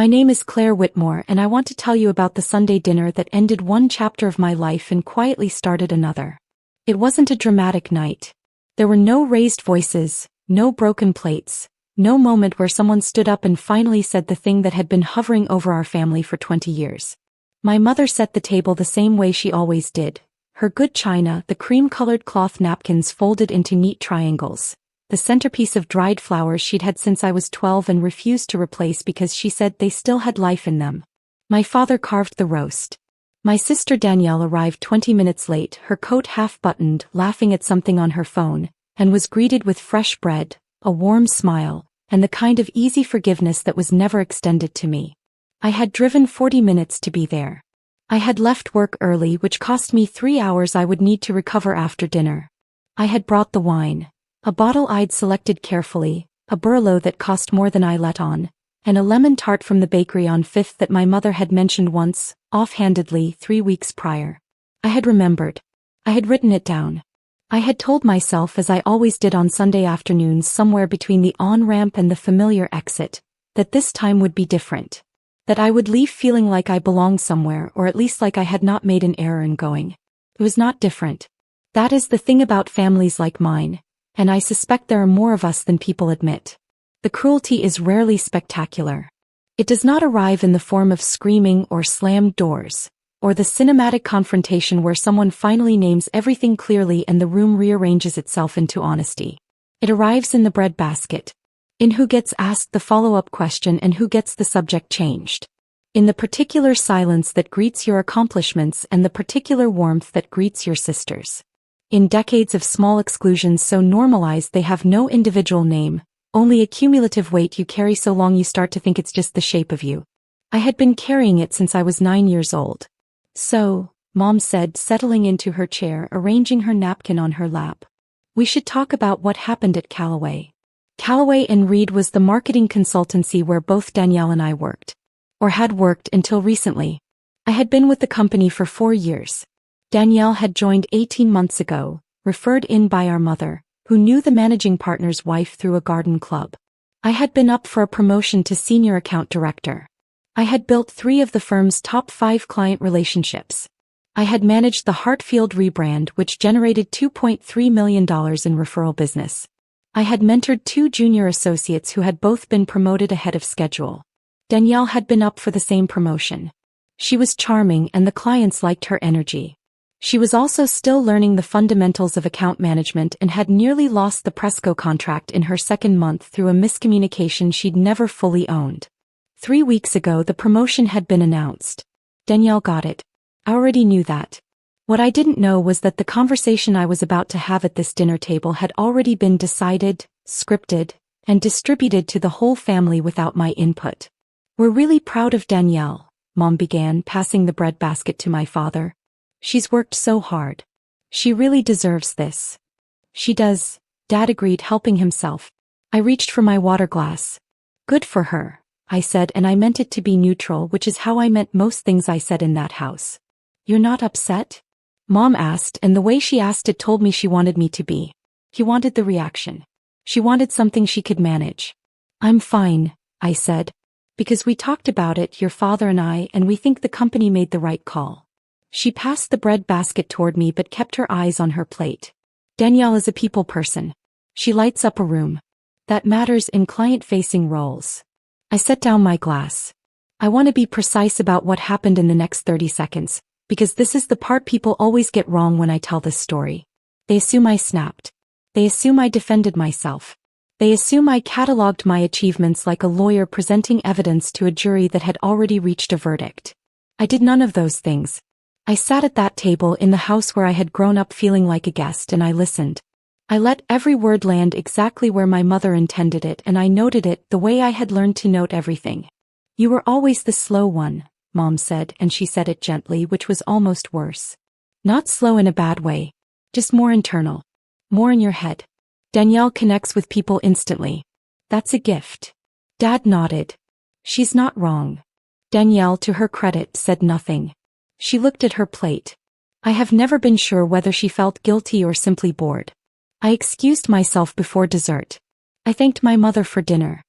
My name is Claire Whitmore and I want to tell you about the Sunday dinner that ended one chapter of my life and quietly started another. It wasn't a dramatic night. There were no raised voices, no broken plates, no moment where someone stood up and finally said the thing that had been hovering over our family for 20 years. My mother set the table the same way she always did. Her good china, the cream-colored cloth napkins folded into neat triangles. The centerpiece of dried flowers she'd had since I was 12 and refused to replace because she said they still had life in them. My father carved the roast. My sister Danielle arrived 20 minutes late, her coat half-buttoned, laughing at something on her phone, and was greeted with fresh bread, a warm smile, and the kind of easy forgiveness that was never extended to me. I had driven 40 minutes to be there. I had left work early, which cost me 3 hours I would need to recover after dinner. I had brought the wine, a bottle I'd selected carefully, a Barolo that cost more than I let on, and a lemon tart from the bakery on 5th that my mother had mentioned once, offhandedly, 3 weeks prior. I had remembered. I had written it down. I had told myself, as I always did on Sunday afternoons somewhere between the on-ramp and the familiar exit, that this time would be different. That I would leave feeling like I belonged somewhere, or at least like I had not made an error in going. It was not different. That is the thing about families like mine, and I suspect there are more of us than people admit. The cruelty is rarely spectacular. It does not arrive in the form of screaming or slammed doors, or the cinematic confrontation where someone finally names everything clearly and the room rearranges itself into honesty. It arrives in the breadbasket. In who gets asked the follow-up question and who gets the subject changed. In the particular silence that greets your accomplishments and the particular warmth that greets your sisters. In decades of small exclusions so normalized they have no individual name, only a cumulative weight you carry so long you start to think it's just the shape of you. I had been carrying it since I was 9 years old. So, Mom said, settling into her chair, arranging her napkin on her lap. We should talk about what happened at Callaway. Callaway & Reed was the marketing consultancy where both Danielle and I worked. Or had worked until recently. I had been with the company for 4 years. Danielle had joined 18 months ago, referred in by our mother, who knew the managing partner's wife through a garden club. I had been up for a promotion to senior account director. I had built 3 of the firm's top 5 client relationships. I had managed the Hartfield rebrand, which generated $2.3 million in referral business. I had mentored 2 junior associates who had both been promoted ahead of schedule. Danielle had been up for the same promotion. She was charming and the clients liked her energy. She was also still learning the fundamentals of account management and had nearly lost the Presco contract in her second month through a miscommunication she'd never fully owned. 3 weeks ago the promotion had been announced. Danielle got it. I already knew that. What I didn't know was that the conversation I was about to have at this dinner table had already been decided, scripted, and distributed to the whole family without my input. We're really proud of Danielle, Mom began, passing the bread basket to my father. She's worked so hard. She really deserves this. She does, Dad agreed, helping himself. I reached for my water glass. Good for her, I said, and I meant it to be neutral, which is how I meant most things I said in that house. You're not upset? Mom asked, and the way she asked it told me she wanted me to be. He wanted the reaction. She wanted something she could manage. I'm fine, I said. Because we talked about it, your father and I, and we think the company made the right call. She passed the bread basket toward me but kept her eyes on her plate. Danielle is a people person. She lights up a room. That matters in client-facing roles. I set down my glass. I want to be precise about what happened in the next 30 seconds. Because this is the part people always get wrong when I tell this story. They assume I snapped. They assume I defended myself. They assume I cataloged my achievements like a lawyer presenting evidence to a jury that had already reached a verdict. I did none of those things. I sat at that table in the house where I had grown up feeling like a guest and I listened. I let every word land exactly where my mother intended it and I noted it the way I had learned to note everything. You were always the slow one, Mom said, and she said it gently, which was almost worse. Not slow in a bad way. Just more internal. More in your head. Danielle connects with people instantly. That's a gift. Dad nodded. She's not wrong. Danielle, to her credit, said nothing. She looked at her plate. I have never been sure whether she felt guilty or simply bored. I excused myself before dessert. I thanked my mother for dinner.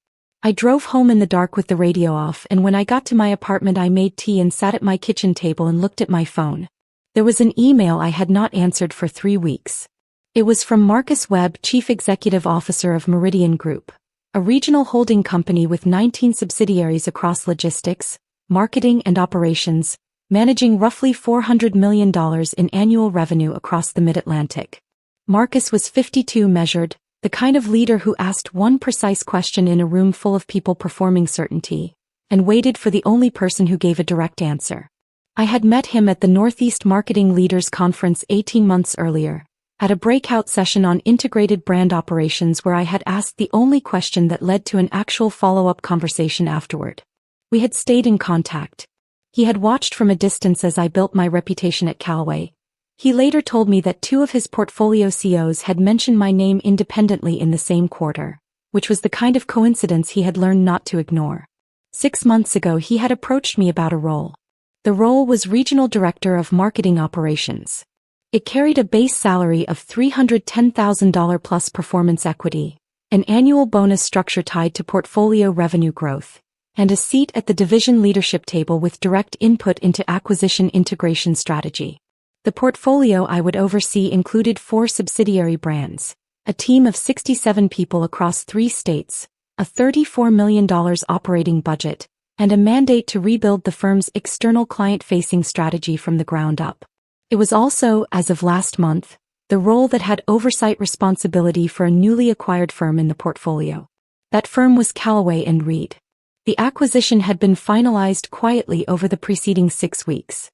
I drove home in the dark with the radio off, and when I got to my apartment I made tea and sat at my kitchen table and looked at my phone. There was an email I had not answered for 3 weeks. It was from Marcus Webb, Chief Executive Officer of Meridian Group, a regional holding company with 19 subsidiaries across logistics, marketing and operations, managing roughly $400 million in annual revenue across the Mid-Atlantic. Marcus was 52, measured, the kind of leader who asked one precise question in a room full of people performing certainty, and waited for the only person who gave a direct answer. I had met him at the Northeast Marketing Leaders Conference 18 months earlier, at a breakout session on integrated brand operations where I had asked the only question that led to an actual follow-up conversation afterward. We had stayed in contact. He had watched from a distance as I built my reputation at Callaway. He later told me that 2 of his portfolio CEOs had mentioned my name independently in the same quarter, which was the kind of coincidence he had learned not to ignore. 6 months ago he had approached me about a role. The role was Regional Director of Marketing Operations. It carried a base salary of $310,000 plus performance equity, an annual bonus structure tied to portfolio revenue growth, and a seat at the division leadership table with direct input into acquisition integration strategy. The portfolio I would oversee included 4 subsidiary brands, a team of 67 people across 3 states, a $34 million operating budget, and a mandate to rebuild the firm's external client-facing strategy from the ground up. It was also, as of last month, the role that had oversight responsibility for a newly acquired firm in the portfolio. That firm was Callaway & Reed. The acquisition had been finalized quietly over the preceding 6 weeks.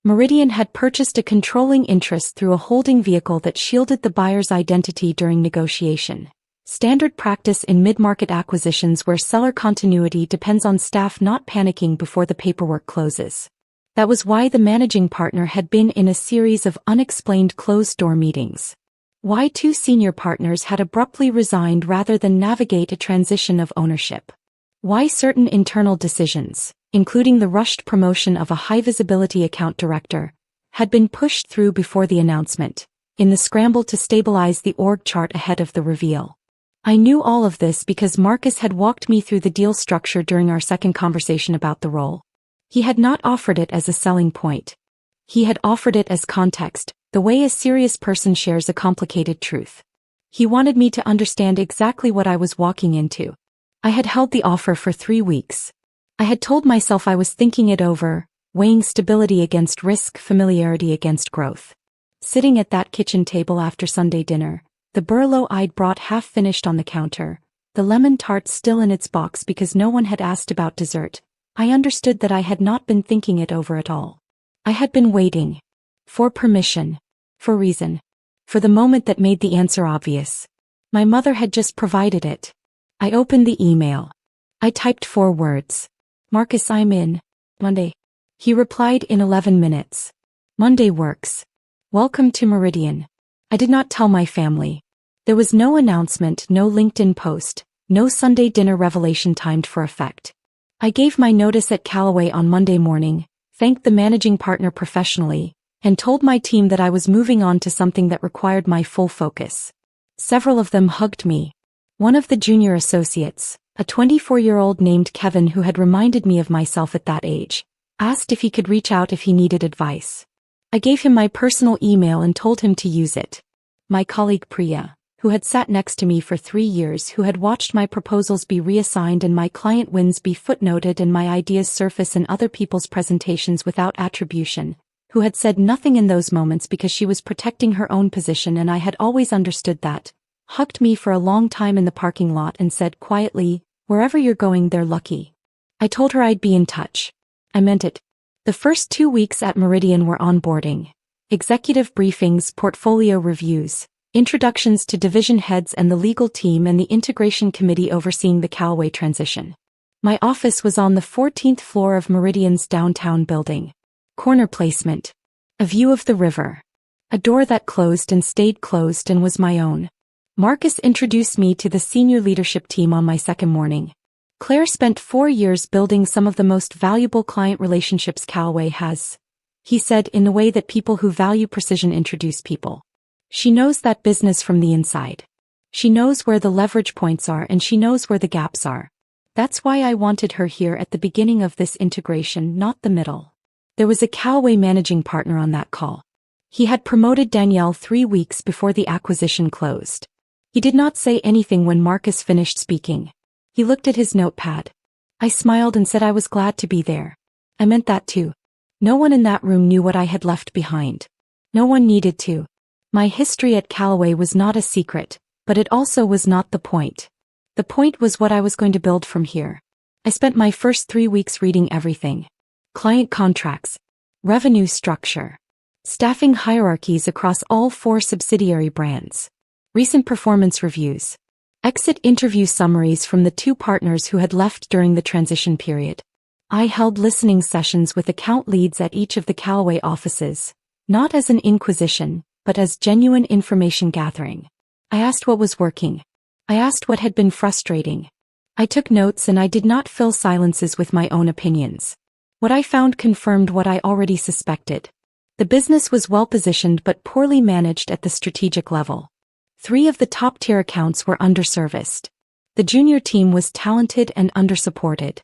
Meridian had purchased a controlling interest through a holding vehicle that shielded the buyer's identity during negotiation. Standard practice in mid-market acquisitions where seller continuity depends on staff not panicking before the paperwork closes. That was why the managing partner had been in a series of unexplained closed-door meetings. Why 2 senior partners had abruptly resigned rather than navigate a transition of ownership. Why certain internal decisions, including the rushed promotion of a high-visibility account director, had been pushed through before the announcement, in the scramble to stabilize the org chart ahead of the reveal. I knew all of this because Marcus had walked me through the deal structure during our second conversation about the role. He had not offered it as a selling point. He had offered it as context, the way a serious person shares a complicated truth. He wanted me to understand exactly what I was walking into. I had held the offer for 3 weeks. I had told myself I was thinking it over, weighing stability against risk, familiarity against growth. Sitting at that kitchen table after Sunday dinner, the Barolo I'd brought half-finished on the counter, the lemon tart still in its box because no one had asked about dessert, I understood that I had not been thinking it over at all. I had been waiting. For permission. For reason. For the moment that made the answer obvious. My mother had just provided it. I opened the email. I typed 4 words. Marcus, I'm in. Monday. He replied in 11 minutes. Monday works. Welcome to Meridian. I did not tell my family. There was no announcement, no LinkedIn post, no Sunday dinner revelation timed for effect. I gave my notice at Callaway on Monday morning, thanked the managing partner professionally, and told my team that I was moving on to something that required my full focus. Several of them hugged me. One of the junior associates, a 24-year-old named Kevin who had reminded me of myself at that age, asked if he could reach out if he needed advice. I gave him my personal email and told him to use it. My colleague Priya, who had sat next to me for 3 years, who had watched my proposals be reassigned and my client wins be footnoted and my ideas surface in other people's presentations without attribution, who had said nothing in those moments because she was protecting her own position and I had always understood that, hugged me for a long time in the parking lot and said quietly, "Wherever you're going, they're lucky." I told her I'd be in touch. I meant it. The first 2 weeks at Meridian were onboarding, executive briefings, portfolio reviews, introductions to division heads and the legal team and the integration committee overseeing the Callaway transition. My office was on the 14th floor of Meridian's downtown building. Corner placement. A view of the river. A door that closed and stayed closed and was my own. Marcus introduced me to the senior leadership team on my second morning. Claire spent 4 years building some of the most valuable client relationships Callaway has, he said in the way that people who value precision introduce people. She knows that business from the inside. She knows where the leverage points are and she knows where the gaps are. That's why I wanted her here at the beginning of this integration, not the middle. There was a Callaway managing partner on that call. He had promoted Danielle 3 weeks before the acquisition closed. He did not say anything when Marcus finished speaking. He looked at his notepad. I smiled and said I was glad to be there. I meant that too. No one in that room knew what I had left behind. No one needed to. My history at Callaway was not a secret, but it also was not the point. The point was what I was going to build from here. I spent my first 3 weeks reading everything. Client contracts, revenue structure, staffing hierarchies across all 4 subsidiary brands, recent performance reviews, exit interview summaries from the 2 partners who had left during the transition period. I held listening sessions with account leads at each of the Callaway offices, not as an inquisition, but as genuine information gathering. I asked what was working. I asked what had been frustrating. I took notes and I did not fill silences with my own opinions. What I found confirmed what I already suspected. The business was well-positioned but poorly managed at the strategic level. 3 of the top-tier accounts were underserviced. The junior team was talented and undersupported.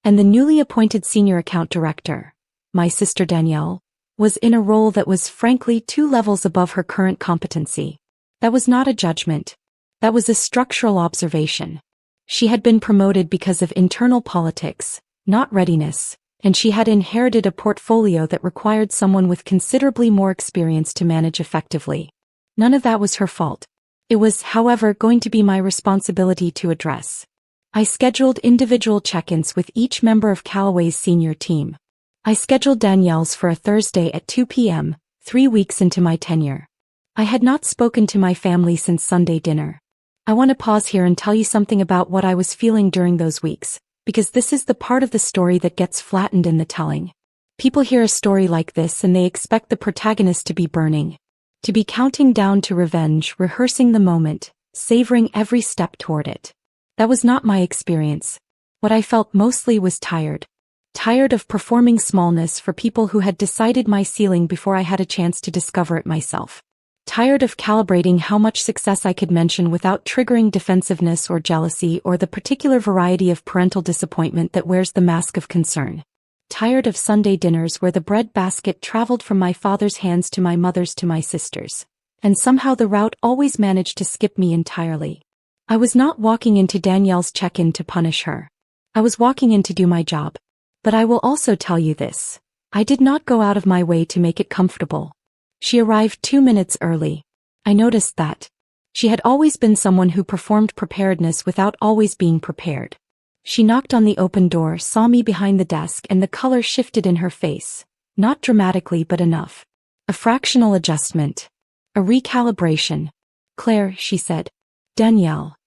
And the newly appointed senior account director, my sister Danielle, was in a role that was frankly 2 levels above her current competency. That was not a judgment. That was a structural observation. She had been promoted because of internal politics, not readiness, and she had inherited a portfolio that required someone with considerably more experience to manage effectively. None of that was her fault. It was, however, going to be my responsibility to address. I scheduled individual check-ins with each member of Callaway's senior team. I scheduled Danielle's for a Thursday at 2 p.m., 3 weeks into my tenure. I had not spoken to my family since Sunday dinner. I want to pause here and tell you something about what I was feeling during those weeks, because this is the part of the story that gets flattened in the telling. People hear a story like this and they expect the protagonist to be burning, to be counting down to revenge, rehearsing the moment, savoring every step toward it. That was not my experience. What I felt mostly was tired. Tired of performing smallness for people who had decided my ceiling before I had a chance to discover it myself. Tired of calibrating how much success I could mention without triggering defensiveness or jealousy or the particular variety of parental disappointment that wears the mask of concern. Tired of Sunday dinners where the bread basket traveled from my father's hands to my mother's to my sister's, and somehow the route always managed to skip me entirely. I was not walking into Danielle's check-in to punish her. I was walking in to do my job. But I will also tell you this. I did not go out of my way to make it comfortable. She arrived 2 minutes early. I noticed that. She had always been someone who performed preparedness without always being prepared. She knocked on the open door, saw me behind the desk, and the color shifted in her face. Not dramatically but enough. A fractional adjustment. A recalibration. "Claire," she said. "Danielle."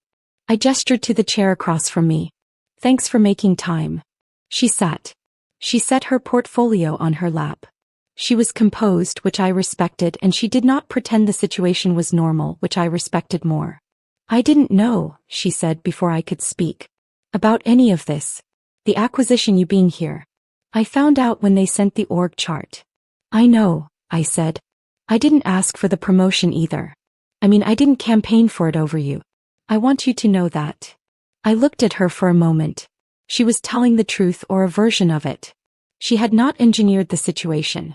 I gestured to the chair across from me. "Thanks for making time." She sat. She set her portfolio on her lap. She was composed, which I respected, and she did not pretend the situation was normal, which I respected more. "I didn't know," she said before I could speak, "about any of this. The acquisition, you being here. I found out when they sent the org chart." "I know," I said. "I didn't ask for the promotion either. I didn't campaign for it over you. I want you to know that." I looked at her for a moment. She was telling the truth or a version of it. She had not engineered the situation.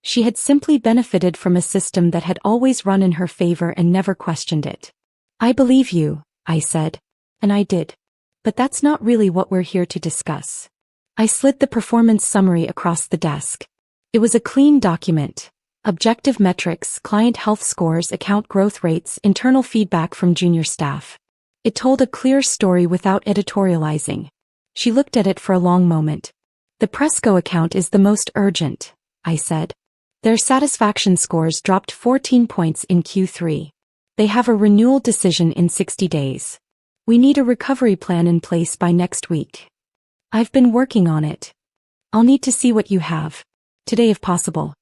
She had simply benefited from a system that had always run in her favor and never questioned it. "I believe you," I said. And I did. But that's not really what we're here to discuss. I slid the performance summary across the desk. It was a clean document. Objective metrics, client health scores, account growth rates, internal feedback from junior staff. It told a clear story without editorializing. She looked at it for a long moment. "The Presco account is the most urgent," I said. "Their satisfaction scores dropped 14 points in Q3. They have a renewal decision in 60 days. We need a recovery plan in place by next week. I've been working on it. I'll need to see what you have. Today if possible.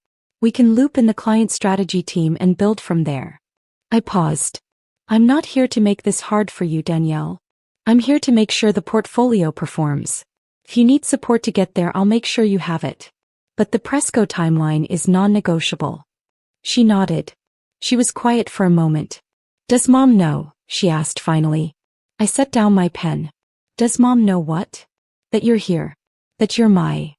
We can loop in the client strategy team and build from there." I paused. "I'm not here to make this hard for you, Danielle. I'm here to make sure the portfolio performs. If you need support to get there, I'll make sure you have it. But the Presco timeline is non-negotiable." She nodded. She was quiet for a moment. "Does Mom know?" she asked finally. I set down my pen. Does Mom know what? That you're here. That you're my.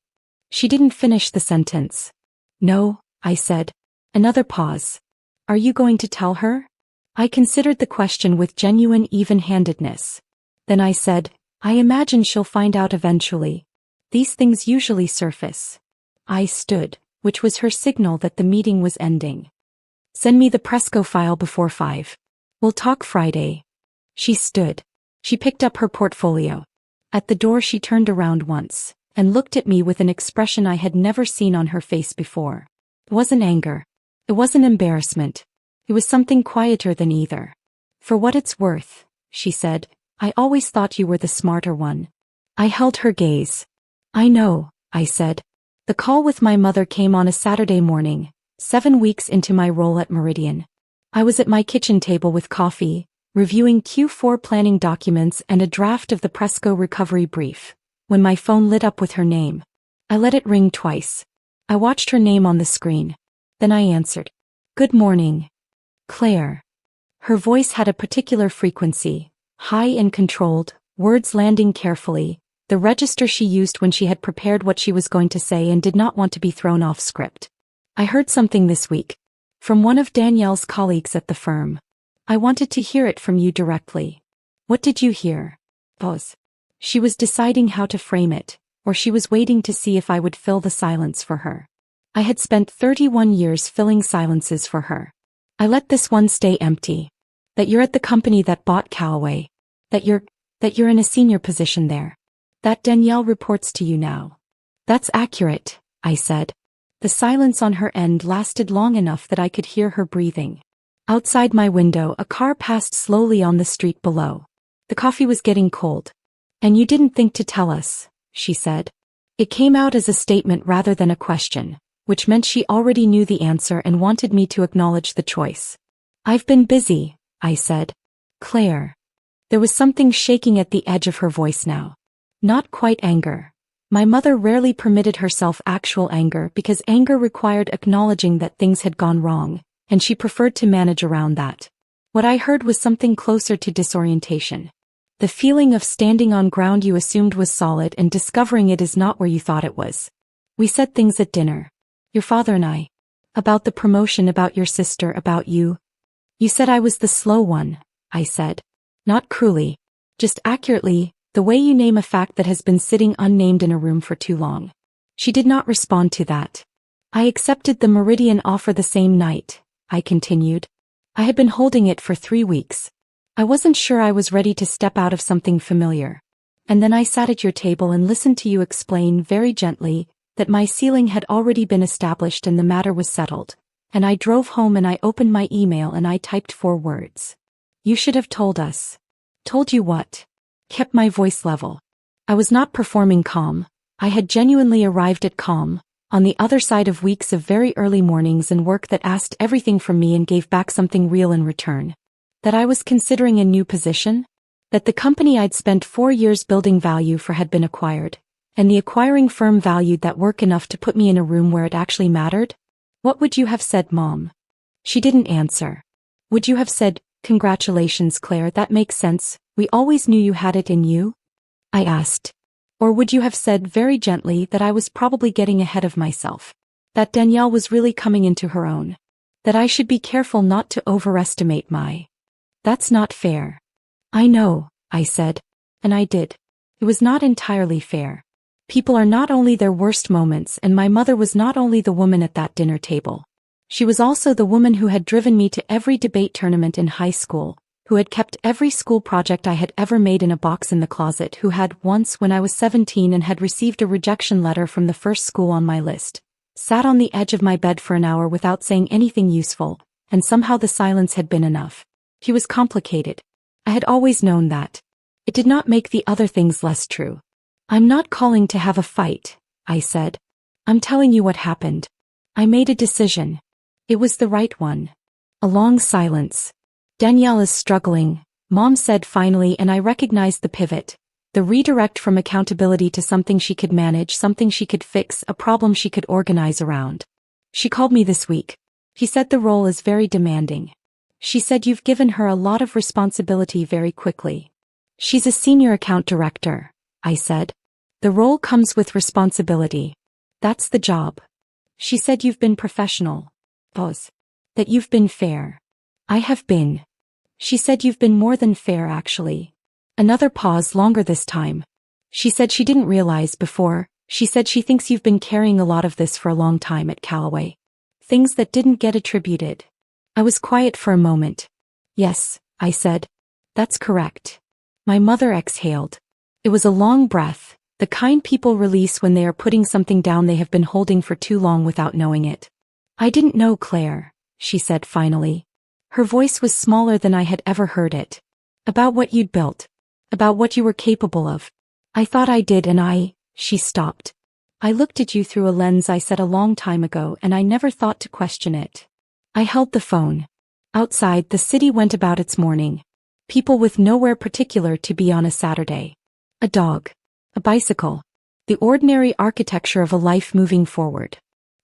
She didn't finish the sentence. No, I said. Another pause. Are you going to tell her? I considered the question with genuine even-handedness. Then I said, I imagine she'll find out eventually. These things usually surface. I stood, which was her signal that the meeting was ending. Send me the Presco file before 5. We'll talk Friday. She stood. She picked up her portfolio. At the door she turned around once, and looked at me with an expression I had never seen on her face before. It wasn't anger. It wasn't embarrassment. It was something quieter than either. For what it's worth, she said, I always thought you were the smarter one. I held her gaze. I know, I said. The call with my mother came on a Saturday morning, 7 weeks into my role at Meridian. I was at my kitchen table with coffee, reviewing Q4 planning documents and a draft of the Presco recovery brief, when my phone lit up with her name. I let it ring twice. I watched her name on the screen. Then I answered. Good morning. Claire. Her voice had a particular frequency, high and controlled, words landing carefully, the register she used when she had prepared what she was going to say and did not want to be thrown off script. I heard something this week. From one of Danielle's colleagues at the firm. I wanted to hear it from you directly. What did you hear? Pause. She was deciding how to frame it, or she was waiting to see if I would fill the silence for her. I had spent 31 years filling silences for her. I let this one stay empty. That you're at the company that bought Callaway. That you're in a senior position there. That Danielle reports to you now. That's accurate, I said. The silence on her end lasted long enough that I could hear her breathing. Outside my window, a car passed slowly on the street below. The coffee was getting cold. And you didn't think to tell us, she said. It came out as a statement rather than a question, which meant she already knew the answer and wanted me to acknowledge the choice. I've been busy, I said. Claire. There was something shaking at the edge of her voice now. Not quite anger. My mother rarely permitted herself actual anger because anger required acknowledging that things had gone wrong, and she preferred to manage around that. What I heard was something closer to disorientation. The feeling of standing on ground you assumed was solid and discovering it is not where you thought it was. We said things at dinner. Your father and I. About the promotion, about your sister, about you. You said I was the slow one, I said. Not cruelly. Just accurately, the way you name a fact that has been sitting unnamed in a room for too long. She did not respond to that. I accepted the Meridian offer the same night, I continued. I had been holding it for 3 weeks. I wasn't sure I was ready to step out of something familiar. And then I sat at your table and listened to you explain very gently that my ceiling had already been established and the matter was settled. And I drove home and I opened my email and I typed 4 words. You should have told us. Told you what? Kept my voice level. I was not performing calm. I had genuinely arrived at calm, on the other side of weeks of very early mornings and work that asked everything from me and gave back something real in return. That I was considering a new position? That the company I'd spent 4 years building value for had been acquired, and the acquiring firm valued that work enough to put me in a room where it actually mattered? What would you have said, Mom? She didn't answer. Would you have said, congratulations, Claire, that makes sense, we always knew you had it in you? I asked. Or would you have said very gently that I was probably getting ahead of myself? That Danielle was really coming into her own? That I should be careful not to overestimate my... That's not fair. I know, I said. And I did. It was not entirely fair. People are not only their worst moments, and my mother was not only the woman at that dinner table. She was also the woman who had driven me to every debate tournament in high school, who had kept every school project I had ever made in a box in the closet, who had once, when I was 17 and had received a rejection letter from the first school on my list, sat on the edge of my bed for an hour without saying anything useful, and somehow the silence had been enough. He was complicated. I had always known that. It did not make the other things less true. I'm not calling to have a fight, I said. I'm telling you what happened. I made a decision. It was the right one. A long silence. Danielle is struggling, Mom said finally, and I recognized the pivot, the redirect from accountability to something she could manage, something she could fix, a problem she could organize around. She called me this week. He said the role is very demanding. She said you've given her a lot of responsibility very quickly. She's a senior account director, I said. The role comes with responsibility. That's the job. She said you've been professional. Pause. That you've been fair. I have been. She said you've been more than fair actually. Another pause, longer this time. She said she didn't realize before. She said she thinks you've been carrying a lot of this for a long time at Callaway. Things that didn't get attributed. I was quiet for a moment. Yes, I said. That's correct. My mother exhaled. It was a long breath, the kind people release when they are putting something down they have been holding for too long without knowing it. I didn't know, Claire, she said finally. Her voice was smaller than I had ever heard it. About what you'd built. About what you were capable of. I thought I did and she stopped. I looked at you through a lens I set a long time ago and I never thought to question it. I held the phone. Outside, the city went about its morning. People with nowhere particular to be on a Saturday. A dog. A bicycle. The ordinary architecture of a life moving forward.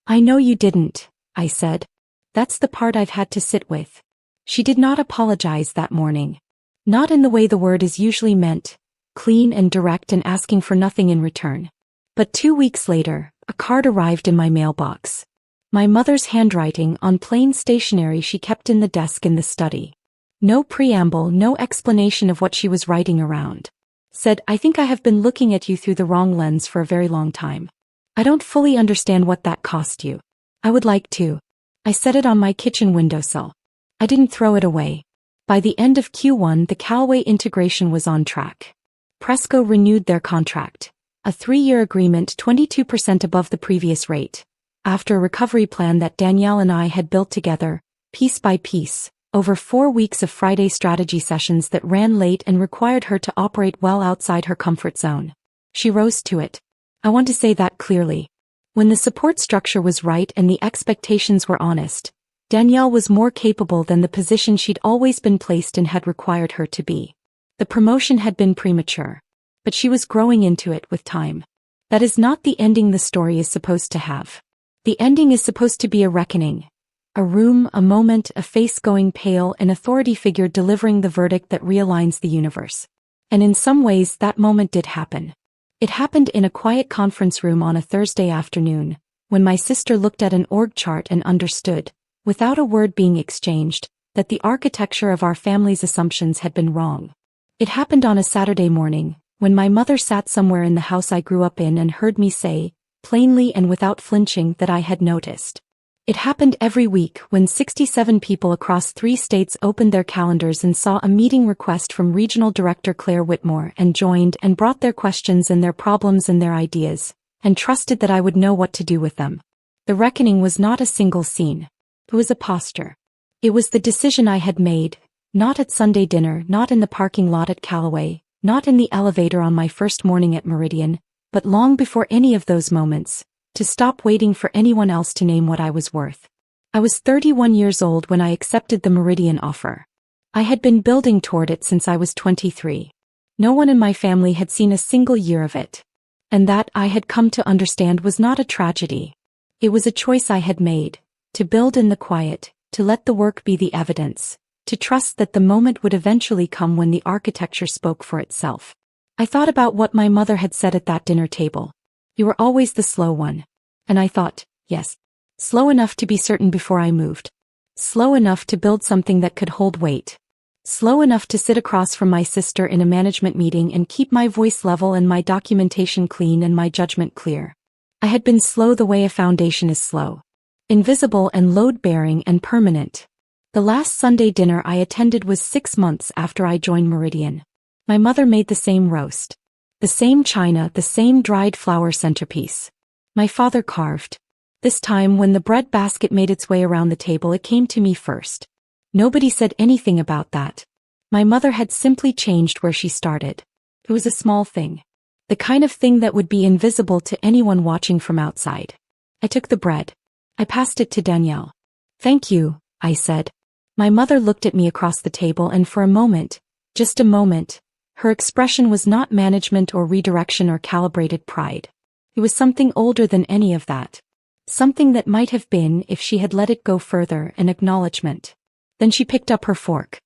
I know you didn't, I said. That's the part I've had to sit with. She did not apologize that morning. Not in the way the word is usually meant, clean and direct and asking for nothing in return. But 2 weeks later, a card arrived in my mailbox. My mother's handwriting on plain stationery she kept in the desk in the study. No preamble, no explanation of what she was writing around. Said, I think I have been looking at you through the wrong lens for a very long time. I don't fully understand what that cost you. I would like to. I set it on my kitchen windowsill. I didn't throw it away. By the end of Q1, the Callaway integration was on track. Presco renewed their contract. A 3-year agreement 22% above the previous rate. After a recovery plan that Danielle and I had built together, piece by piece, over 4 weeks of Friday strategy sessions that ran late and required her to operate well outside her comfort zone. She rose to it. I want to say that clearly. When the support structure was right and the expectations were honest, Danielle was more capable than the position she'd always been placed in had required her to be. The promotion had been premature. But she was growing into it with time. That is not the ending the story is supposed to have. The ending is supposed to be a reckoning. A room, a moment, a face going pale, an authority figure delivering the verdict that realigns the universe. And in some ways that moment did happen. It happened in a quiet conference room on a Thursday afternoon, when my sister looked at an org chart and understood, without a word being exchanged, that the architecture of our family's assumptions had been wrong. It happened on a Saturday morning, when my mother sat somewhere in the house I grew up in and heard me say, plainly and without flinching, that I had noticed. It happened every week when 67 people across 3 states opened their calendars and saw a meeting request from Regional Director Claire Whitmore and joined and brought their questions and their problems and their ideas, and trusted that I would know what to do with them. The reckoning was not a single scene. It was a posture. It was the decision I had made, not at Sunday dinner, not in the parking lot at Callaway, not in the elevator on my first morning at Meridian, but long before any of those moments, to stop waiting for anyone else to name what I was worth. I was 31 years old when I accepted the Meridian offer. I had been building toward it since I was 23. No one in my family had seen a single year of it. And that, I had come to understand, was not a tragedy. It was a choice I had made, to build in the quiet, to let the work be the evidence, to trust that the moment would eventually come when the architecture spoke for itself. I thought about what my mother had said at that dinner table. You were always the slow one. And I thought, yes. Slow enough to be certain before I moved. Slow enough to build something that could hold weight. Slow enough to sit across from my sister in a management meeting and keep my voice level and my documentation clean and my judgment clear. I had been slow the way a foundation is slow. Invisible and load-bearing and permanent. The last Sunday dinner I attended was 6 months after I joined Meridian. My mother made the same roast. The same china, the same dried flower centerpiece. My father carved. This time when the bread basket made its way around the table, it came to me first. Nobody said anything about that. My mother had simply changed where she started. It was a small thing. The kind of thing that would be invisible to anyone watching from outside. I took the bread. I passed it to Danielle. Thank you, I said. My mother looked at me across the table and for a moment, just a moment, her expression was not management or redirection or calibrated pride. It was something older than any of that. Something that might have been, if she had let it go further, an acknowledgement. Then she picked up her fork.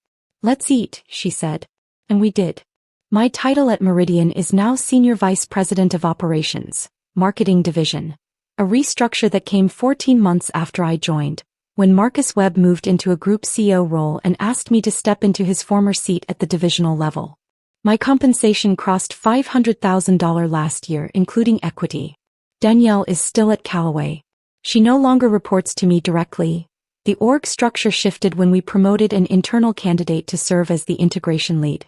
Let's eat, she said. And we did. My title at Meridian is now Senior Vice President of Operations, Marketing Division. A restructure that came 14 months after I joined, when Marcus Webb moved into a group CEO role and asked me to step into his former seat at the divisional level. My compensation crossed $500,000 last year, including equity. Danielle is still at Callaway. She no longer reports to me directly. The org structure shifted when we promoted an internal candidate to serve as the integration lead.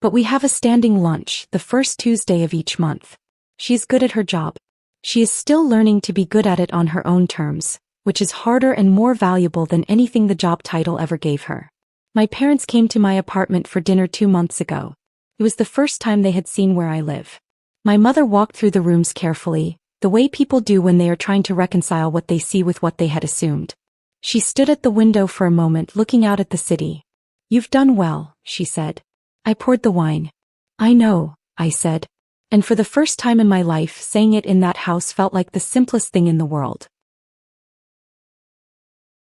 But we have a standing lunch the first Tuesday of each month. She's good at her job. She is still learning to be good at it on her own terms, which is harder and more valuable than anything the job title ever gave her. My parents came to my apartment for dinner 2 months ago. It was the first time they had seen where I live. My mother walked through the rooms carefully, the way people do when they are trying to reconcile what they see with what they had assumed. She stood at the window for a moment looking out at the city. "You've done well," she said. I poured the wine. "I know," I said. And for the first time in my life, saying it in that house felt like the simplest thing in the world.